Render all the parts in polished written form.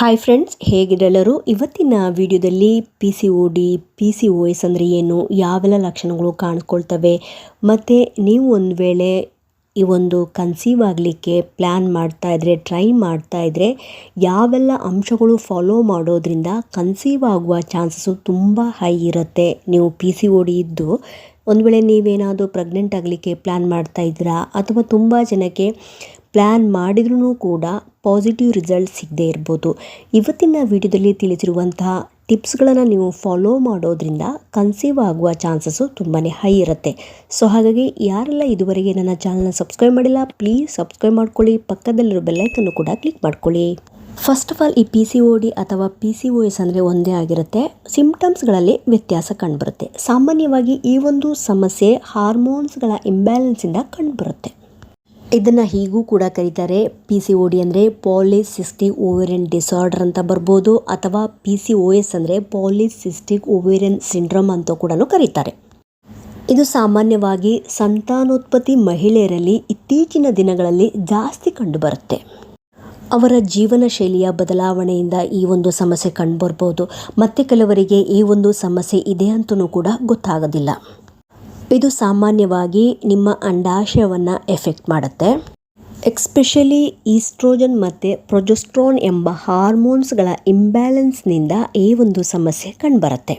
Hi friends, ಹೇಗಿದ್ದೆಲ್ಲರೂ? ಇವತ್ತಿನ ವಿಡಿಯೋದಲ್ಲಿ PCOD, PCOS ಅಂದರೆ ಏನು, ಯಾವೆಲ್ಲ ಲಕ್ಷಣಗಳು ಕಾಣಿಸ್ಕೊಳ್ತವೆ, ಮತ್ತು ನೀವು ಒಂದು ವೇಳೆ ಈ ಒಂದು ಕನ್ಸೀವ್ ಆಗಲಿಕ್ಕೆ ಪ್ಲ್ಯಾನ್ ಮಾಡ್ತಾಯಿದ್ರೆ, ಟ್ರೈ ಮಾಡ್ತಾಯಿದ್ರೆ ಯಾವೆಲ್ಲ ಅಂಶಗಳು ಫಾಲೋ ಮಾಡೋದ್ರಿಂದ ಕನ್ಸೀವ್ ಆಗುವ ಚಾನ್ಸಸ್ಸು ತುಂಬ ಹೈ ಇರುತ್ತೆ. ನೀವು PCOD ಇದ್ದು ಒಂದು ವೇಳೆ ನೀವೇನಾದರೂ ಪ್ರೆಗ್ನೆಂಟ್ ಆಗಲಿಕ್ಕೆ ಪ್ಲ್ಯಾನ್ ಮಾಡ್ತಾಯಿದ್ದೀರಾ, ಅಥವಾ ತುಂಬ ಜನಕ್ಕೆ ಪ್ಲ್ಯಾನ್ ಮಾಡಿದ್ರೂ ಕೂಡ ಪಾಸಿಟಿವ್ ರಿಸಲ್ಟ್ ಸಿಗದೇ ಇರ್ಬೋದು. ಇವತ್ತಿನ ವಿಡಿಯೋದಲ್ಲಿ ತಿಳಿಸಿರುವಂತಹ ಟಿಪ್ಸ್ಗಳನ್ನು ನೀವು ಫಾಲೋ ಮಾಡೋದ್ರಿಂದ ಕನ್ಸೀವ್ ಆಗುವ ಚಾನ್ಸಸ್ಸು ತುಂಬಾ ಹೈ ಇರುತ್ತೆ. ಸೊ ಹಾಗಾಗಿ ಯಾರೆಲ್ಲ ಇದುವರೆಗೆ ನನ್ನ ಚಾನಲ್ನ ಸಬ್ಸ್ಕ್ರೈಬ್ ಮಾಡಿಲ್ಲ, ಪ್ಲೀಸ್ ಸಬ್ಸ್ಕ್ರೈಬ್ ಮಾಡ್ಕೊಳ್ಳಿ, ಪಕ್ಕದಲ್ಲಿರೋ ಬೆಲ್ಲೈಕನ್ನು ಕೂಡ ಕ್ಲಿಕ್ ಮಾಡ್ಕೊಳ್ಳಿ. ಫಸ್ಟ್ ಆಫ್ ಆಲ್, ಈ PCOD ಅಥವಾ PCOS ಅಂದರೆ ಒಂದೇ ಆಗಿರುತ್ತೆ. ಸಿಂಪ್ಟಮ್ಸ್ಗಳಲ್ಲಿ ವ್ಯತ್ಯಾಸ ಕಂಡುಬರುತ್ತೆ. ಸಾಮಾನ್ಯವಾಗಿ ಈ ಒಂದು ಸಮಸ್ಯೆ ಹಾರ್ಮೋನ್ಸ್ಗಳ ಇಂಬ್ಯಾಲೆನ್ಸಿಂದ ಕಂಡುಬರುತ್ತೆ. ಇದನ್ನು ಹೀಗೂ ಕೂಡ ಕರೀತಾರೆ. PCOD ಅಂದರೆ ಪಾಲಿಸಿಸ್ಟಿಕ್ ಓವೇರಿಯನ್ ಡಿಸಾರ್ಡರ್ ಅಂತ ಬರ್ಬೋದು, ಅಥವಾ PCOS ಅಂದರೆ ಪಾಲಿಸಿಸ್ಟಿಕ್ ಓವೇರಿಯನ್ ಸಿಂಡ್ರೋಮ್ ಅಂತ ಕೂಡ ಕರೀತಾರೆ. ಇದು ಸಾಮಾನ್ಯವಾಗಿ ಸಂತಾನೋತ್ಪತ್ತಿ ಮಹಿಳೆಯರಲ್ಲಿ ಇತ್ತೀಚಿನ ದಿನಗಳಲ್ಲಿ ಜಾಸ್ತಿ ಕಂಡುಬರುತ್ತೆ. ಅವರ ಜೀವನ ಶೈಲಿಯ ಬದಲಾವಣೆಯಿಂದ ಈ ಒಂದು ಸಮಸ್ಯೆ ಕಂಡುಬರ್ಬೋದು. ಮತ್ತು ಕೆಲವರಿಗೆ ಈ ಒಂದು ಸಮಸ್ಯೆ ಇದೆ ಅಂತಲೂ ಕೂಡ ಗೊತ್ತಾಗೋದಿಲ್ಲ. ಇದು ಸಾಮಾನ್ಯವಾಗಿ ನಿಮ್ಮ ಅಂಡಾಶಯವನ್ನು ಎಫೆಕ್ಟ್ ಮಾಡುತ್ತೆ. ಎಕ್ಸ್ಪೆಷಲಿ ಈಸ್ಟ್ರೋಜನ್ ಮತ್ತು ಪ್ರೊಜೆಸ್ಟ್ರಾನ್ ಎಂಬ ಹಾರ್ಮೋನ್ಸ್ಗಳ ಇಂಬ್ಯಾಲೆನ್ಸ್ನಿಂದ ಈ ಒಂದು ಸಮಸ್ಯೆ ಕಂಡುಬರುತ್ತೆ.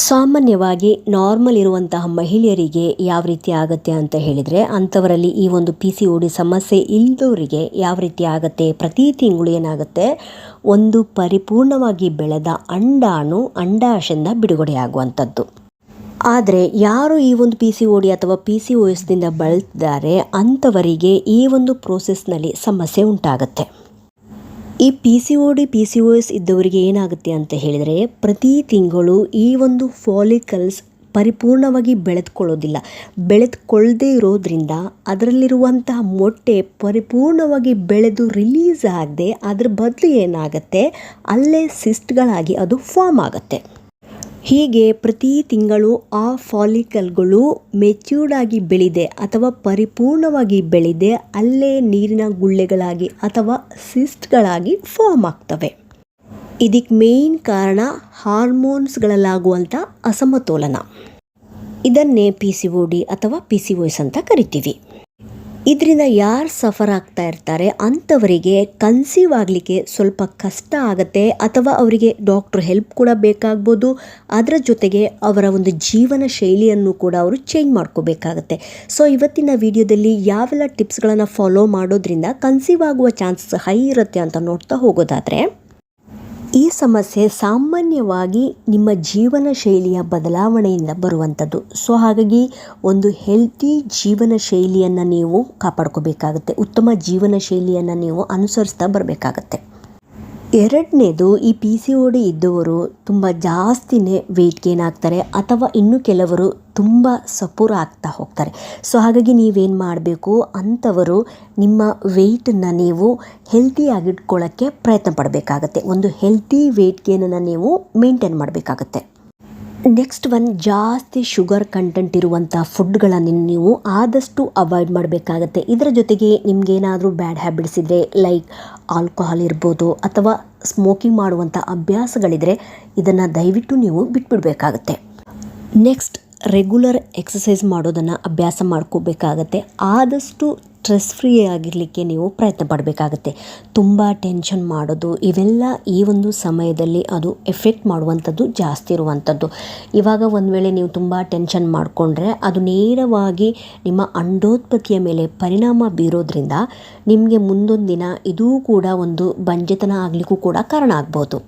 ಸಾಮಾನ್ಯವಾಗಿ ನಾರ್ಮಲ್ ಇರುವಂತಹ ಮಹಿಳೆಯರಿಗೆ ಯಾವ ರೀತಿ ಆಗುತ್ತೆ ಅಂತ ಹೇಳಿದರೆ, ಅಂಥವರಲ್ಲಿ ಈ ಒಂದು PCOD ಸಮಸ್ಯೆ ಇಲ್ಲದವರಿಗೆ ಯಾವ ರೀತಿ ಆಗುತ್ತೆ, ಪ್ರತಿ ತಿಂಗಳು ಏನಾಗುತ್ತೆ, ಒಂದು ಪರಿಪೂರ್ಣವಾಗಿ ಬೆಳೆದ ಅಂಡಾಣು ಅಂಡಾಶಯದಿಂದ ಬಿಡುಗಡೆಯಾಗುವಂಥದ್ದು. ಆದರೆ ಯಾರು ಈ ಒಂದು PCOD ಅಥವಾ PCOSದಿಂದ ಬಳಲ್ತಿದ್ದಾರೆ ಅಂಥವರಿಗೆ ಈ ಒಂದು ಪ್ರೋಸೆಸ್ನಲ್ಲಿ ಸಮಸ್ಯೆ ಉಂಟಾಗುತ್ತೆ. ಈ PCOD, PCOS ಇದ್ದವರಿಗೆ ಏನಾಗುತ್ತೆ ಅಂತ ಹೇಳಿದರೆ, ಪ್ರತಿ ತಿಂಗಳು ಈ ಒಂದು ಫಾಲಿಕಲ್ಸ್ ಪರಿಪೂರ್ಣವಾಗಿ ಬೆಳೆದುಕೊಳ್ಳೋದಿಲ್ಲ. ಬೆಳೆದುಕೊಳ್ಳದೇ ಇರೋದ್ರಿಂದ ಅದರಲ್ಲಿರುವಂತಹ ಮೊಟ್ಟೆ ಪರಿಪೂರ್ಣವಾಗಿ ಬೆಳೆದು ರಿಲೀಸ್ ಆಗದೆ ಅದರ ಬದಲು ಏನಾಗುತ್ತೆ, ಅಲ್ಲೇ ಸಿಸ್ಟ್ಗಳಾಗಿ ಅದು ಫಾರ್ಮ್ ಆಗುತ್ತೆ. ಹೀಗೆ ಪ್ರತಿ ತಿಂಗಳು ಆ ಫಾಲಿಕಲ್ಗಳು ಮೆಚ್ಯೂರ್ಡ್ ಆಗಿ ಬೆಳೆದೆ ಅಥವಾ ಪರಿಪೂರ್ಣವಾಗಿ ಬೆಳೆದೆ ಅಲ್ಲೇ ನೀರಿನ ಗುಳ್ಳೆಗಳಾಗಿ ಅಥವಾ ಸಿಸ್ಟ್ಗಳಾಗಿ ಫಾರ್ಮ್ ಆಗ್ತವೆ. ಇದಕ್ಕೆ ಮೇಯ್ನ್ ಕಾರಣ ಹಾರ್ಮೋನ್ಸ್ಗಳಲ್ಲಾಗುವಂಥ ಅಸಮತೋಲನ. ಇದನ್ನೇ PCOD ಅಥವಾ PCOS ಅಂತ ಕರಿತೀವಿ. ಇದರಿಂದ ಯಾರು ಸಫರ್ ಆಗ್ತಾ ಇರ್ತಾರೆ ಅಂಥವರಿಗೆ ಕನ್ಸೀವ್ ಆಗಲಿಕ್ಕೆ ಸ್ವಲ್ಪ ಕಷ್ಟ ಆಗುತ್ತೆ, ಅಥವಾ ಅವರಿಗೆ ಡಾಕ್ಟ್ರ್ ಹೆಲ್ಪ್ ಕೂಡ ಬೇಕಾಗ್ಬೋದು. ಅದರ ಜೊತೆಗೆ ಅವರ ಒಂದು ಜೀವನ ಶೈಲಿಯನ್ನು ಕೂಡ ಅವರು ಚೇಂಜ್ ಮಾಡ್ಕೋಬೇಕಾಗತ್ತೆ. ಸೊ ಇವತ್ತಿನ ವಿಡಿಯೋದಲ್ಲಿ ಯಾವೆಲ್ಲ ಟಿಪ್ಸ್ಗಳನ್ನು ಫಾಲೋ ಮಾಡೋದ್ರಿಂದ ಕನ್ಸೀವ್ ಆಗುವ ಚಾನ್ಸಸ್ ಹೈ ಇರುತ್ತೆ ಅಂತ ನೋಡ್ತಾ ಹೋಗೋದಾದರೆ, ಈ ಸಮಸ್ಯೆ ಸಾಮಾನ್ಯವಾಗಿ ನಿಮ್ಮ ಜೀವನ ಶೈಲಿಯ ಬದಲಾವಣೆಯಿಂದ ಬರುವಂಥದ್ದು. ಸೊ ಹಾಗಾಗಿ ಒಂದು ಹೆಲ್ತಿ ಜೀವನ ಶೈಲಿಯನ್ನು ನೀವು ಕಾಪಾಡ್ಕೋಬೇಕಾಗತ್ತೆ. ಉತ್ತಮ ಜೀವನ ಶೈಲಿಯನ್ನು ನೀವು ಅನುಸರಿಸ್ತಾ ಬರಬೇಕಾಗತ್ತೆ. ಎರಡನೇದು, ಈ PCOD ಇದ್ದವರು ತುಂಬ ಜಾಸ್ತಿನೇ ವೆಯ್ಟ್ ಗೇನ್ ಆಗ್ತಾರೆ, ಅಥವಾ ಇನ್ನು ಕೆಲವರು ತುಂಬ ಸಪೂರ ಆಗ್ತಾ ಹೋಗ್ತಾರೆ. ಸೊ ಹಾಗಾಗಿ ನೀವೇನು ಮಾಡಬೇಕು, ಅಂಥವರು ನಿಮ್ಮ ವೆಯ್ಟನ್ನು ನೀವು ಹೆಲ್ತಿಯಾಗಿಟ್ಕೊಳ್ಳೋಕ್ಕೆ ಪ್ರಯತ್ನ ಪಡಬೇಕಾಗತ್ತೆ. ಒಂದು ಹೆಲ್ತಿ ವೆಯ್ಟ್ ಗೇನನ್ನು ನೀವು ಮೇಂಟೈನ್ ಮಾಡಬೇಕಾಗತ್ತೆ. ನೆಕ್ಸ್ಟ್ ಒನ್, ಜಾಸ್ತಿ ಶುಗರ್ ಕಂಟೆಂಟ್ ಇರುವಂಥ ಫುಡ್ಗಳನ್ನು ನೀವು ಆದಷ್ಟು ಅವಾಯ್ಡ್ ಮಾಡಬೇಕಾಗತ್ತೆ. ಇದರ ಜೊತೆಗೆ ನಿಮಗೇನಾದರೂ ಬ್ಯಾಡ್ ಹ್ಯಾಬಿಟ್ಸ್ ಇದ್ದರೆ, ಲೈಕ್ ಆಲ್ಕೋಹಾಲ್ ಇರ್ಬೋದು, ಅಥವಾ ಸ್ಮೋಕಿಂಗ್ ಮಾಡುವಂಥ ಅಭ್ಯಾಸಗಳಿದ್ರೆ ಇದನ್ನು ದಯವಿಟ್ಟು ನೀವು ಬಿಟ್ಬಿಡಬೇಕಾಗತ್ತೆ. ನೆಕ್ಸ್ಟ್, ರೆಗ್ಯುಲರ್ ಎಕ್ಸಸೈಸ್ ಮಾಡೋದನ್ನು ಅಭ್ಯಾಸ ಮಾಡ್ಕೋಬೇಕಾಗತ್ತೆ. ಆದಷ್ಟು ಸ್ಟ್ರೆಸ್ ಫ್ರೀ ಆಗಿರಲಿಕ್ಕೆ ನೀವು ಪ್ರಯತ್ನ ಪಡಬೇಕಾಗತ್ತೆ. ತುಂಬ ಟೆನ್ಷನ್ ಮಾಡೋದು ಇವೆಲ್ಲ ಈ ಒಂದು ಸಮಯದಲ್ಲಿ ಅದು ಎಫೆಕ್ಟ್ ಮಾಡುವಂಥದ್ದು ಜಾಸ್ತಿ ಇರುವಂಥದ್ದು. ಇವಾಗ ಒಂದು ವೇಳೆ ನೀವು ತುಂಬ ಟೆನ್ಷನ್ ಮಾಡಿಕೊಂಡ್ರೆ ಅದು ನೇರವಾಗಿ ನಿಮ್ಮ ಅಂಡೋತ್ಪತ್ತಿಯ ಮೇಲೆ ಪರಿಣಾಮ ಬೀರೋದ್ರಿಂದ ನಿಮಗೆ ಮುಂದೊಂದು ದಿನ ಇದೂ ಕೂಡ ಒಂದು ಬಂಜೆತನ ಆಗಲಿಕ್ಕೂ ಕೂಡ ಕಾರಣ ಆಗ್ಬೋದು.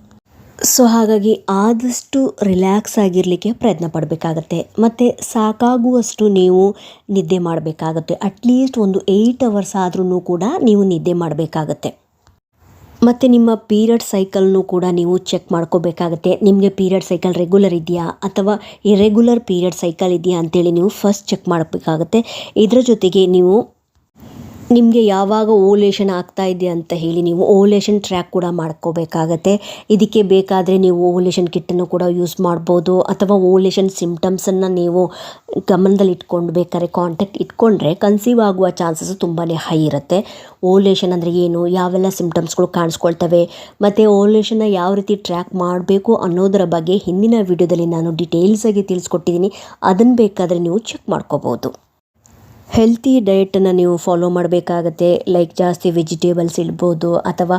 ಸೊ ಹಾಗಾಗಿ ಆದಷ್ಟು ರಿಲ್ಯಾಕ್ಸ್ ಆಗಿರಲಿಕ್ಕೆ ಪ್ರಯತ್ನ ಪಡಬೇಕಾಗತ್ತೆ. ಮತ್ತು ಸಾಕಾಗುವಷ್ಟು ನೀವು ನಿದ್ದೆ ಮಾಡಬೇಕಾಗತ್ತೆ. ಅಟ್ಲೀಸ್ಟ್ ಒಂದು 8 hours ಆದ್ರೂ ಕೂಡ ನೀವು ನಿದ್ದೆ ಮಾಡಬೇಕಾಗತ್ತೆ. ಮತ್ತು ನಿಮ್ಮ ಪೀರಿಯಡ್ ಸೈಕಲ್ನೂ ಕೂಡ ನೀವು ಚೆಕ್ ಮಾಡ್ಕೋಬೇಕಾಗತ್ತೆ. ನಿಮಗೆ ಪೀರಿಯಡ್ ಸೈಕಲ್ ರೆಗ್ಯುಲರ್ ಇದೆಯಾ ಅಥವಾ ಇರೆಗ್ಯುಲರ್ ಪೀರಿಯಡ್ ಸೈಕಲ್ ಇದೆಯಾ ಅಂತೇಳಿ ನೀವು ಫಸ್ಟ್ ಚೆಕ್ ಮಾಡಬೇಕಾಗತ್ತೆ. ಇದರ ಜೊತೆಗೆ ನೀವು ನಿಮಗೆ ಯಾವಾಗ ಓಲೇಷನ್ ಆಗ್ತಾ ಇದೆ ಅಂತ ಹೇಳಿ ನೀವು ಓಲೇಷನ್ ಟ್ರ್ಯಾಕ್ ಕೂಡ ಮಾಡ್ಕೋಬೇಕಾಗತ್ತೆ. ಇದಕ್ಕೆ ಬೇಕಾದರೆ ನೀವು ಓಲೇಷನ್ ಕಿಟ್ಟನ್ನು ಕೂಡ ಯೂಸ್ ಮಾಡ್ಬೋದು, ಅಥವಾ ಓಲೇಷನ್ ಸಿಂಪ್ಟಮ್ಸನ್ನು ನೀವು ಗಮನದಲ್ಲಿ ಇಟ್ಕೊಂಡು ಬೇಕಾದ್ರೆ ಕಾಂಟ್ಯಾಕ್ಟ್ ಇಟ್ಕೊಂಡ್ರೆ ಕನ್ಸೀವ್ ಆಗುವ ಚಾನ್ಸಸ್ ತುಂಬಾ ಹೈ ಇರುತ್ತೆ. ಓಲೇಷನ್ ಅಂದರೆ ಏನು, ಯಾವೆಲ್ಲ ಸಿಂಪ್ಟಮ್ಸ್ಗಳು ಕಾಣಿಸ್ಕೊಳ್ತವೆ, ಮತ್ತು ಓಲೇಷನ್ನ ಯಾವ ರೀತಿ ಟ್ರ್ಯಾಕ್ ಮಾಡಬೇಕು ಅನ್ನೋದರ ಬಗ್ಗೆ ಹಿಂದಿನ ವಿಡಿಯೋದಲ್ಲಿ ನಾನು ಡೀಟೇಲ್ಸಾಗಿ ತಿಳಿಸ್ಕೊಟ್ಟಿದ್ದೀನಿ. ಅದನ್ನು ಬೇಕಾದರೆ ನೀವು ಚೆಕ್ ಮಾಡ್ಕೋಬೋದು. ಹೆಲ್ತಿ ಡಯಟನ್ನು ನೀವು ಫಾಲೋ ಮಾಡಬೇಕಾಗತ್ತೆ. ಲೈಕ್ ಜಾಸ್ತಿ ವೆಜಿಟೇಬಲ್ಸ್ ಇಡ್ಬೋದು, ಅಥವಾ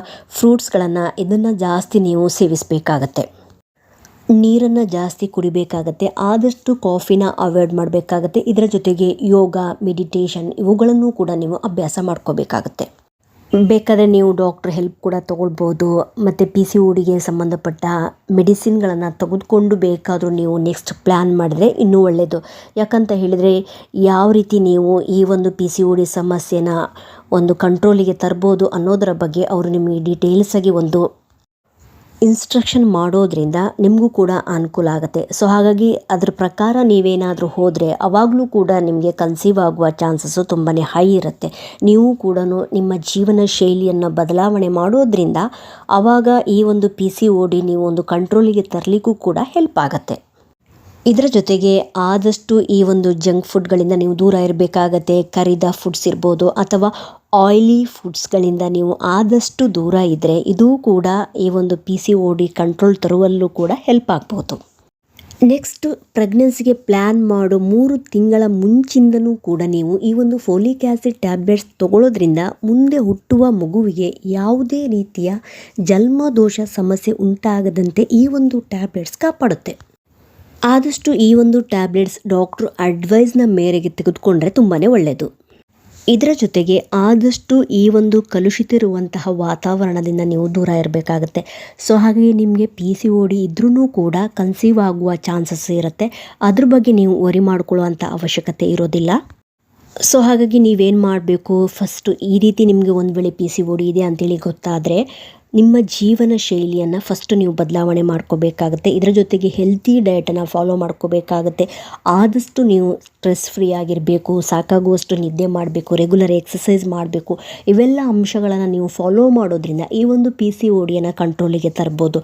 ಇದನ್ನು ಜಾಸ್ತಿ ನೀವು ಸೇವಿಸಬೇಕಾಗತ್ತೆ. ನೀರನ್ನು ಜಾಸ್ತಿ ಕುಡಿಬೇಕಾಗತ್ತೆ. ಆದಷ್ಟು ಕಾಫಿನ ಅವಾಯ್ಡ್ ಮಾಡಬೇಕಾಗತ್ತೆ. ಇದರ ಜೊತೆಗೆ ಯೋಗ, ಮೆಡಿಟೇಷನ್ ಇವುಗಳನ್ನು ಕೂಡ ನೀವು ಅಭ್ಯಾಸ ಮಾಡ್ಕೋಬೇಕಾಗತ್ತೆ. ಬೇಕಾದರೆ ನೀವು ಡಾಕ್ಟ್ರ್ ಹೆಲ್ಪ್ ಕೂಡ ತೊಗೊಳ್ಬೋದು. ಮತ್ತು PCODಗೆ ಸಂಬಂಧಪಟ್ಟ ಮೆಡಿಸಿನ್ಗಳನ್ನು ತೆಗೆದುಕೊಂಡು ಬೇಕಾದರೂ ನೀವು ನೆಕ್ಸ್ಟ್ ಪ್ಲ್ಯಾನ್ ಮಾಡಿದ್ರೆ ಇನ್ನೂ ಒಳ್ಳೆಯದು. ಯಾಕಂತ ಹೇಳಿದರೆ ಯಾವ ರೀತಿ ನೀವು ಈ ಒಂದು PCOD ಸಮಸ್ಯೆನ ಒಂದು ಕಂಟ್ರೋಲಿಗೆ ತರ್ಬೋದು ಅನ್ನೋದರ ಬಗ್ಗೆ ಅವರು ನಿಮಗೆ ಡೀಟೇಲ್ಸಾಗಿ ಒಂದು ಇನ್ಸ್ಟ್ರಕ್ಷನ್ ಮಾಡೋದ್ರಿಂದ ನಿಮಗೂ ಕೂಡ ಅನುಕೂಲ ಆಗುತ್ತೆ. ಸೊ ಹಾಗಾಗಿ ಅದ್ರ ಪ್ರಕಾರ ನೀವೇನಾದರೂ ಹೋದರೆ ಅವಾಗಲೂ ಕೂಡ ನಿಮಗೆ ಕನ್ಸೀವ್ ಆಗುವ ಚಾನ್ಸಸ್ಸು ತುಂಬಾ ಹೈ ಇರುತ್ತೆ. ನೀವು ಕೂಡ ನಿಮ್ಮ ಜೀವನ ಶೈಲಿಯನ್ನು ಬದಲಾವಣೆ ಮಾಡೋದ್ರಿಂದ ಆವಾಗ ಈ ಒಂದು PCOD ನೀವು ಒಂದು ಕಂಟ್ರೋಲಿಗೆ ತರಲಿಕ್ಕೂ ಕೂಡ ಹೆಲ್ಪ್ ಆಗುತ್ತೆ. ಇದರ ಜೊತೆಗೆ ಆದಷ್ಟು ಈ ಒಂದು ಜಂಕ್ ಫುಡ್ಗಳಿಂದ ನೀವು ದೂರ ಇರಬೇಕಾಗತ್ತೆ. ಕರಿದ ಫುಡ್ಸ್ ಇರ್ಬೋದು, ಅಥವಾ ಆಯಿಲಿ ಫುಡ್ಸ್ಗಳಿಂದ ನೀವು ಆದಷ್ಟು ದೂರ ಇದ್ದರೆ ಇದೂ ಕೂಡ ಈ ಒಂದು PCOD ಕಂಟ್ರೋಲ್ ತರುವಲ್ಲೂ ಕೂಡ ಹೆಲ್ಪ್ ಆಗ್ಬೋದು. ನೆಕ್ಸ್ಟ್, ಪ್ರೆಗ್ನೆನ್ಸಿಗೆ ಪ್ಲ್ಯಾನ್ ಮಾಡೋ 3 ತಿಂಗಳ ಮುಂಚಿಂದನೂ ಕೂಡ ನೀವು ಈ ಒಂದು ಫೋಲಿಕ್ ಆ್ಯಸಿಡ್ ಟ್ಯಾಬ್ಲೆಟ್ಸ್ ತಗೊಳ್ಳೋದ್ರಿಂದ ಮುಂದೆ ಹುಟ್ಟುವ ಮಗುವಿಗೆ ಯಾವುದೇ ರೀತಿಯ ಜನ್ಮದೋಷ ಸಮಸ್ಯೆ ಉಂಟಾಗದಂತೆ ಈ ಒಂದು ಟ್ಯಾಬ್ಲೆಟ್ಸ್ ಕಾಪಾಡುತ್ತೆ. ಆದಷ್ಟು ಈ ಒಂದು ಟ್ಯಾಬ್ಲೆಟ್ಸ್ ಡಾಕ್ಟ್ರು ಅಡ್ವೈಸ್ನ ಮೇರೆಗೆ ತೆಗೆದುಕೊಂಡ್ರೆ ತುಂಬಾ ಒಳ್ಳೆಯದು. ಇದರ ಜೊತೆಗೆ ಆದಷ್ಟು ಈ ಒಂದು ಕಲುಷಿತ ಇರುವಂತಹ ವಾತಾವರಣದಿಂದ ನೀವು ದೂರ ಇರಬೇಕಾಗತ್ತೆ. ಸೊ ಹಾಗಾಗಿ ನಿಮಗೆ PCOD ಇದ್ರೂ ಕೂಡ ಕನ್ಸೀವ್ ಆಗುವ ಚಾನ್ಸಸ್ ಇರುತ್ತೆ. ಅದ್ರ ಬಗ್ಗೆ ನೀವು ವರಿ ಮಾಡ್ಕೊಳ್ಳುವಂಥ ಅವಶ್ಯಕತೆ ಇರೋದಿಲ್ಲ. ಸೊ ಹಾಗಾಗಿ ನೀವೇನು ಮಾಡಬೇಕು, ಫಸ್ಟು ಈ ರೀತಿ ನಿಮಗೆ ಒಂದು ವೇಳೆ PCOD ಇದೆ ಅಂತೇಳಿ ಗೊತ್ತಾದರೆ ನಿಮ್ಮ ಜೀವನ ಶೈಲಿಯನ್ನು ಫಸ್ಟು ನೀವು ಬದಲಾವಣೆ ಮಾಡ್ಕೋಬೇಕಾಗತ್ತೆ. ಇದರ ಜೊತೆಗೆ ಹೆಲ್ತಿ ಡಯಟನ್ನು ಫಾಲೋ ಮಾಡ್ಕೋಬೇಕಾಗತ್ತೆ. ಆದಷ್ಟು ನೀವು ಸ್ಟ್ರೆಸ್ ಫ್ರೀ ಆಗಿರಬೇಕು, ಸಾಕಾಗುವಷ್ಟು ನಿದ್ದೆ ಮಾಡಬೇಕು, ರೆಗ್ಯುಲರ್ ಎಕ್ಸಸೈಸ್ ಮಾಡಬೇಕು. ಇವೆಲ್ಲ ಅಂಶಗಳನ್ನು ನೀವು ಫಾಲೋ ಮಾಡೋದ್ರಿಂದ ಈ ಒಂದು PCODಯನ್ನು ಕಂಟ್ರೋಲಿಗೆ ತರ್ಬೋದು.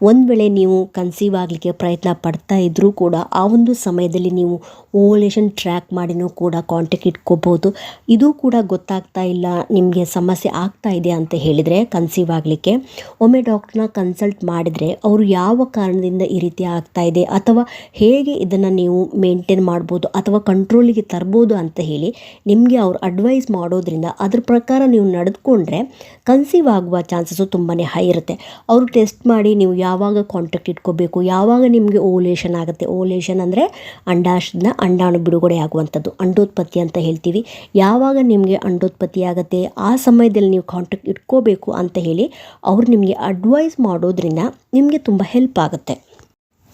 ಒಂದು ವೇಳೆ ನೀವು ಕನ್ಸೀವ್ ಆಗಲಿಕ್ಕೆ ಪ್ರಯತ್ನ ಪಡ್ತಾ ಇದ್ದರೂ ಕೂಡ ಆ ಒಂದು ಸಮಯದಲ್ಲಿ ನೀವು ಓವಲೇಷನ್ ಟ್ರ್ಯಾಕ್ ಮಾಡಿನೂ ಕೂಡ ಕಾಂಟ್ಯಾಕ್ಟ್ ಇಟ್ಕೋಬೋದು. ಇದು ಕೂಡ ಗೊತ್ತಾಗ್ತಾ ಇಲ್ಲ, ನಿಮಗೆ ಸಮಸ್ಯೆ ಆಗ್ತಾ ಇದೆ ಅಂತ ಹೇಳಿದರೆ ಕನ್ಸೀವ್ ಆಗಲಿಕ್ಕೆ ಒಮ್ಮೆ ಡಾಕ್ಟ್ರನ್ನ ಕನ್ಸಲ್ಟ್ ಮಾಡಿದರೆ ಅವರು ಯಾವ ಕಾರಣದಿಂದ ಈ ರೀತಿ ಆಗ್ತಾ ಇದೆ, ಅಥವಾ ಹೇಗೆ ಇದನ್ನು ನೀವು ಮೇಂಟೈನ್ ಮಾಡ್ಬೋದು ಅಥವಾ ಕಂಟ್ರೋಲಿಗೆ ತರ್ಬೋದು ಅಂತ ಹೇಳಿ ನಿಮಗೆ ಅವ್ರು ಅಡ್ವೈಸ್ ಮಾಡೋದ್ರಿಂದ ಅದ್ರ ಪ್ರಕಾರ ನೀವು ನಡೆದುಕೊಂಡ್ರೆ ಕನ್ಸೀವ್ ಆಗುವ ಚಾನ್ಸಸ್ಸು ತುಂಬಾ ಹೈ ಇರುತ್ತೆ. ಅವರು ಟೆಸ್ಟ್ ಮಾಡಿ ನೀವು ಯಾವಾಗ ಕಾಂಟ್ಯಾಕ್ಟ್ ಇಟ್ಕೋಬೇಕು, ಯಾವಾಗ ನಿಮಗೆ ಓವಲೇಷನ್ ಆಗುತ್ತೆ. ಓವಲೇಷನ್ ಅಂದರೆ ಅಂಡಾಶಯದಿಂದ ಅಂಡಾಣು ಬಿಡುಗಡೆ ಆಗುವಂಥದ್ದು, ಅಂಡೋತ್ಪತ್ತಿ ಅಂತ ಹೇಳ್ತೀವಿ. ಯಾವಾಗ ನಿಮಗೆ ಅಂಡೋತ್ಪತ್ತಿ ಆಗುತ್ತೆ ಆ ಸಮಯದಲ್ಲಿ ನೀವು ಕಾಂಟ್ಯಾಕ್ಟ್ ಇಟ್ಕೋಬೇಕು ಅಂತ ಹೇಳಿ ಅವರು ನಿಮಗೆ ಅಡ್ವೈಸ್ ಮಾಡೋದ್ರಿಂದ ನಿಮಗೆ ತುಂಬ ಹೆಲ್ಪ್ ಆಗುತ್ತೆ.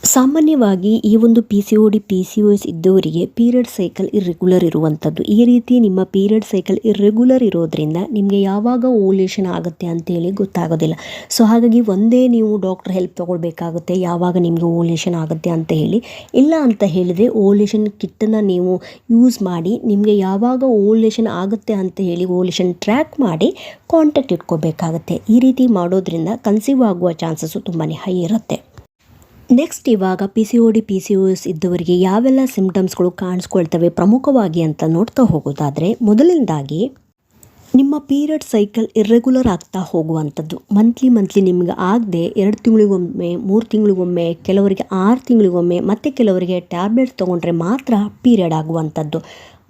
ಸಾಮಾನ್ಯವಾಗಿ ಈ ಒಂದು PCOD PCOS ಇದ್ದವರಿಗೆ ಪೀರಿಯಡ್ ಸೈಕಲ್ ಇರ್ರೆಗ್ಯುಲರ್ ಇರುವಂಥದ್ದು. ಈ ರೀತಿ ನಿಮ್ಮ ಪೀರಿಯಡ್ ಸೈಕಲ್ ಇರ್ರೆಗ್ಯುಲರ್ ಇರೋದ್ರಿಂದ ನಿಮಗೆ ಯಾವಾಗ ಓವಲೇಷನ್ ಆಗುತ್ತೆ ಅಂತೇಳಿ ಗೊತ್ತಾಗೋದಿಲ್ಲ. ಸೊ ಹಾಗಾಗಿ ಒಂದೇ ನೀವು ಡಾಕ್ಟರ್ ಹೆಲ್ಪ್ ತೊಗೊಳ್ಬೇಕಾಗುತ್ತೆ ಯಾವಾಗ ನಿಮಗೆ ಓವಲೇಷನ್ ಆಗುತ್ತೆ ಅಂತ ಹೇಳಿ. ಇಲ್ಲ ಅಂತ ಹೇಳಿದರೆ ಓವಲೇಷನ್ ಕಿಟ್ಟನ್ನು ನೀವು ಯೂಸ್ ಮಾಡಿ ನಿಮಗೆ ಯಾವಾಗ ಓವಲೇಷನ್ ಆಗುತ್ತೆ ಅಂತ ಹೇಳಿ ಓವಲೇಷನ್ ಟ್ರ್ಯಾಕ್ ಮಾಡಿ ಕಾಂಟ್ಯಾಕ್ಟ್ ಇಟ್ಕೋಬೇಕಾಗತ್ತೆ. ಈ ರೀತಿ ಮಾಡೋದ್ರಿಂದ ಕನ್ಸೀವ್ ಆಗುವ ಚಾನ್ಸಸ್ಸು ತುಂಬಾ ಹೈ ಇರುತ್ತೆ. ನೆಕ್ಸ್ಟ್, ಇವಾಗ PCOD PCOS ಇದ್ದವರಿಗೆ ಯಾವೆಲ್ಲ ಸಿಂಪ್ಟಮ್ಸ್ಗಳು ಕಾಣಿಸ್ಕೊಳ್ತವೆ ಪ್ರಮುಖವಾಗಿ ಅಂತ ನೋಡ್ತಾ ಹೋಗೋದಾದರೆ, ಮೊದಲನೇದಾಗಿ ನಿಮ್ಮ ಪೀರಿಯಡ್ ಸೈಕಲ್ ಇರ್ರೆಗ್ಯುಲರ್ ಆಗ್ತಾ ಹೋಗುವಂಥದ್ದು. ಮಂತ್ಲಿ ನಿಮ್ಗೆ ಆಗದೆ 2 ತಿಂಗಳಿಗೊಮ್ಮೆ, 3 ತಿಂಗಳಿಗೊಮ್ಮೆ, ಕೆಲವರಿಗೆ 6 ತಿಂಗಳಿಗೊಮ್ಮೆ, ಮತ್ತು ಕೆಲವರಿಗೆ ಟ್ಯಾಬ್ಲೆಟ್ಸ್ ತೊಗೊಂಡ್ರೆ ಮಾತ್ರ ಪೀರಿಯಡ್ ಆಗುವಂಥದ್ದು.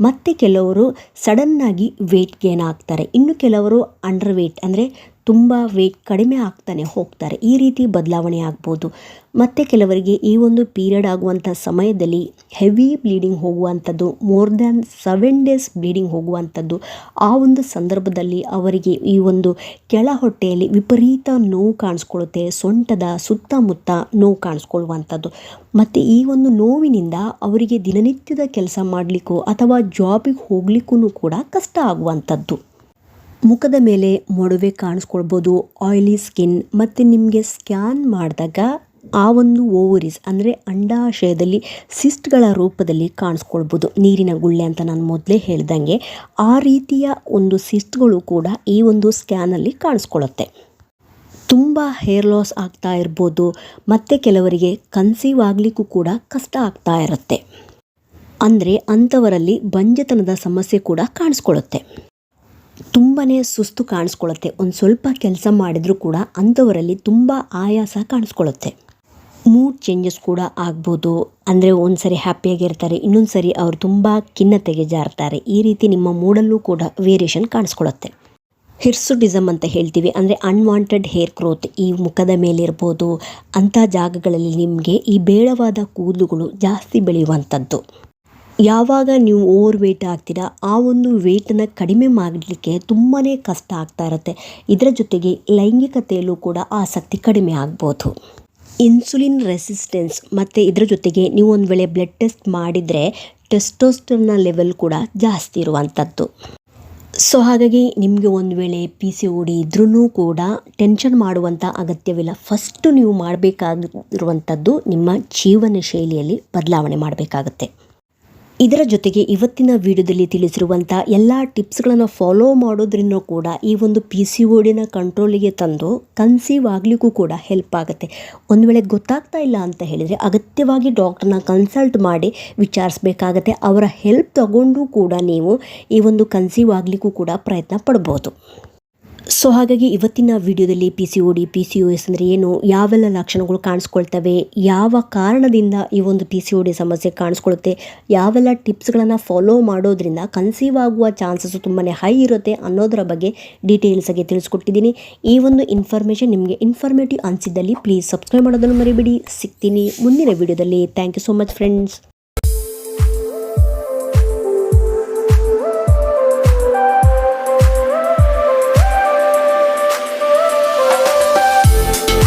ಮತ್ತು ಕೆಲವರು ಸಡನ್ನಾಗಿ ವೆಯ್ಟ್ ಗೇನ್ ಆಗ್ತಾರೆ. ಇನ್ನು ಕೆಲವರು ಅಂಡರ್ ವೆಯ್ಟ್ ಅಂದರೆ ತುಂಬ ವೆಯ್ಟ್ ಕಡಿಮೆ ಆಗ್ತಾನೆ ಹೋಗ್ತಾರೆ. ಈ ರೀತಿ ಬದಲಾವಣೆ ಆಗ್ಬೋದು. ಮತ್ತು ಕೆಲವರಿಗೆ ಈ ಒಂದು ಪೀರಿಯಡ್ ಆಗುವಂಥ ಸಮಯದಲ್ಲಿ ಹೆವಿ ಬ್ಲೀಡಿಂಗ್ ಹೋಗುವಂಥದ್ದು, ಮೋರ್ ದ್ಯಾನ್ 7 ಡೇಸ್ ಬ್ಲೀಡಿಂಗ್ ಹೋಗುವಂಥದ್ದು. ಆ ಒಂದು ಸಂದರ್ಭದಲ್ಲಿ ಅವರಿಗೆ ಈ ಒಂದು ಕೆಳ ಹೊಟ್ಟೆಯಲ್ಲಿ ವಿಪರೀತ ನೋವು ಕಾಣಿಸ್ಕೊಳ್ಳುತ್ತೆ. ಸೊಂಟದ ಸುತ್ತಮುತ್ತ ನೋವು ಕಾಣಿಸ್ಕೊಳ್ಳುವಂಥದ್ದು. ಮತ್ತು ಈ ಒಂದು ನೋವಿನಿಂದ ಅವರಿಗೆ ದಿನನಿತ್ಯದ ಕೆಲಸ ಮಾಡಲಿಕ್ಕೂ ಅಥವಾ ಜಾಬಿಗೆ ಹೋಗ್ಲಿಕ್ಕೂ ಕೂಡ ಕಷ್ಟ ಆಗುವಂಥದ್ದು. ಮುಖದ ಮೇಲೆ ಮೊಡವೆ ಕಾಣಿಸ್ಕೊಳ್ಬೋದು, ಆಯಿಲಿ ಸ್ಕಿನ್, ಮತ್ತು ನಿಮಗೆ ಸ್ಕ್ಯಾನ್ ಮಾಡಿದಾಗ ಆ ಒಂದು ಓವರೀಸ್ ಅಂದರೆ ಅಂಡಾಶಯದಲ್ಲಿ ಸಿಸ್ಟ್ಗಳ ರೂಪದಲ್ಲಿ ಕಾಣಿಸ್ಕೊಳ್ಬೋದು. ನೀರಿನ ಗುಳ್ಳೆ ಅಂತ ನಾನು ಮೊದಲೇ ಹೇಳ್ದಂಗೆ ಆ ರೀತಿಯ ಒಂದು ಸಿಸ್ಟ್ಗಳು ಕೂಡ ಈ ಒಂದು ಸ್ಕ್ಯಾನಲ್ಲಿ ಕಾಣಿಸ್ಕೊಳ್ಳುತ್ತೆ. ತುಂಬ ಹೇರ್ ಲಾಸ್ ಆಗ್ತಾ ಇರ್ಬೋದು, ಮತ್ತು ಕೆಲವರಿಗೆ ಕನ್ಸೀವ್ ಆಗಲಿಕ್ಕೂ ಕೂಡ ಕಷ್ಟ ಆಗ್ತಾ ಇರುತ್ತೆ. ಅಂದರೆ ಅಂಥವರಲ್ಲಿ ಬಂಜೆತನದ ಸಮಸ್ಯೆ ಕೂಡ ಕಾಣಿಸ್ಕೊಳ್ಳುತ್ತೆ. ತುಂಬಾ ಸುಸ್ತು ಕಾಣಿಸ್ಕೊಳ್ಳುತ್ತೆ. ಒಂದು ಸ್ವಲ್ಪ ಕೆಲಸ ಮಾಡಿದರೂ ಕೂಡ ಅಂಥವರಲ್ಲಿ ತುಂಬ ಆಯಾಸ ಕಾಣಿಸ್ಕೊಳ್ಳುತ್ತೆ. ಮೂಡ್ ಚೇಂಜಸ್ ಕೂಡ ಆಗ್ಬೋದು. ಅಂದರೆ ಒಂದು ಸರಿ ಹ್ಯಾಪಿಯಾಗಿರ್ತಾರೆ, ಇನ್ನೊಂದು ಸರಿ ಅವರು ತುಂಬ ಖಿನ್ನತೆಗೆ ಜಾರ್ತಾರೆ. ಈ ರೀತಿ ನಿಮ್ಮ ಮೂಡಲ್ಲೂ ಕೂಡ ವೇರಿಯೇಷನ್ ಕಾಣಿಸ್ಕೊಳ್ಳುತ್ತೆ. ಹಿರ್ಸುಡಿಸಮ್ ಅಂತ ಹೇಳ್ತೀವಿ, ಅಂದರೆ ಅನ್ವಾಂಟೆಡ್ ಹೇರ್ ಗ್ರೋತ್ ಈ ಮುಖದ ಮೇಲಿರ್ಬೋದು. ಅಂಥ ಜಾಗಗಳಲ್ಲಿ ನಿಮಗೆ ಈ ಬೇಡವಾದ ಕೂದಲುಗಳು ಜಾಸ್ತಿ ಬೆಳೆಯುವಂಥದ್ದು. ಯಾವಾಗ ನೀವು ಓವರ್ ವೇಟ್ ಆಗ್ತೀರಾ ಆ ಒಂದು ವೇಟನ್ನು ಕಡಿಮೆ ಮಾಡಲಿಕ್ಕೆ ತುಂಬಾ ಕಷ್ಟ ಆಗ್ತಾ ಇರುತ್ತೆ. ಇದರ ಜೊತೆಗೆ ಲೈಂಗಿಕತೆಯಲ್ಲೂ ಕೂಡ ಆಸಕ್ತಿ ಕಡಿಮೆ ಆಗ್ಬೋದು. ಇನ್ಸುಲಿನ್ ರೆಸಿಸ್ಟೆನ್ಸ್ ಮತ್ತು ಇದರ ಜೊತೆಗೆ ನೀವು ಒಂದು ವೇಳೆ ಬ್ಲಡ್ ಟೆಸ್ಟ್ ಮಾಡಿದರೆ ಟೆಸ್ಟೋಸ್ಟೆರಾನ್ ಲೆವೆಲ್ ಕೂಡ ಜಾಸ್ತಿ ಇರುವಂಥದ್ದು. ಸೊ ಹಾಗಾಗಿ ನಿಮಗೆ ಒಂದು ವೇಳೆ PCOD ಇದ್ರೂ ಕೂಡ ಟೆನ್ಷನ್ ಮಾಡುವಂಥ ಅಗತ್ಯವಿಲ್ಲ. ಫಸ್ಟು ನೀವು ಮಾಡಬೇಕಾಗಿರುವಂಥದ್ದು ನಿಮ್ಮ ಜೀವನ ಶೈಲಿಯಲ್ಲಿ ಬದಲಾವಣೆ ಮಾಡಬೇಕಾಗತ್ತೆ. ಇದರ ಜೊತೆಗೆ ಇವತ್ತಿನ ವಿಡಿಯೋದಲ್ಲಿ ತಿಳಿಸಿರುವಂಥ ಎಲ್ಲ ಟಿಪ್ಸ್ಗಳನ್ನು ಫಾಲೋ ಮಾಡೋದ್ರಿಂದ ಕೂಡ ಈ ಒಂದು PCODನ ಕಂಟ್ರೋಲಿಗೆ ತಂದು ಕನ್ಸೀವ್ ಆಗಲಿಕ್ಕೂ ಕೂಡ ಹೆಲ್ಪ್ ಆಗುತ್ತೆ. ಒಂದು ವೇಳೆ ಗೊತ್ತಾಗ್ತಾ ಇಲ್ಲ ಅಂತ ಹೇಳಿದರೆ ಅಗತ್ಯವಾಗಿ ಡಾಕ್ಟರ್ನ ಕನ್ಸಲ್ಟ್ ಮಾಡಿ ವಿಚಾರಿಸಬೇಕಾಗತ್ತೆ. ಅವರ ಹೆಲ್ಪ್ ತಗೊಂಡು ಕೂಡ ನೀವು ಈ ಒಂದು ಕನ್ಸೀವ್ ಆಗಲಿಕ್ಕೂ ಕೂಡ ಪ್ರಯತ್ನ ಪಡ್ಬೋದು. ಸೊ ಹಾಗಾಗಿ ಇವತ್ತಿನ ವಿಡಿಯೋದಲ್ಲಿ PCOD PCOS ಅಂದರೆ ಏನು, ಯಾವೆಲ್ಲ ಲಕ್ಷಣಗಳು ಕಾಣಿಸ್ಕೊಳ್ತವೆ, ಯಾವ ಕಾರಣದಿಂದ ಈ ಒಂದು PCOD ಸಮಸ್ಯೆ ಕಾಣಿಸ್ಕೊಳ್ಳುತ್ತೆ, ಯಾವೆಲ್ಲ ಟಿಪ್ಸ್ಗಳನ್ನು ಫಾಲೋ ಮಾಡೋದ್ರಿಂದ ಕನ್ಸೀವ್ ಆಗುವ ಚಾನ್ಸಸ್ಸು ತುಂಬಾ ಹೈ ಇರುತ್ತೆ ಅನ್ನೋದರ ಬಗ್ಗೆ ಡೀಟೇಲ್ಸಾಗಿ ತಿಳಿಸ್ಕೊಟ್ಟಿದ್ದೀನಿ. ಈ ಒಂದು ಇನ್ಫಾರ್ಮೇಷನ್ ನಿಮಗೆ ಇನ್ಫಾರ್ಮೇಟಿವ್ ಅನಿಸಿದ್ದಲ್ಲಿ ಪ್ಲೀಸ್ ಸಬ್ಸ್ಕ್ರೈಬ್ ಮಾಡೋದನ್ನು ಮರಿಬೇಡಿ. ಸಿಗ್ತೀನಿ ಮುಂದಿನ ವಿಡಿಯೋದಲ್ಲಿ. Thank you so much friends.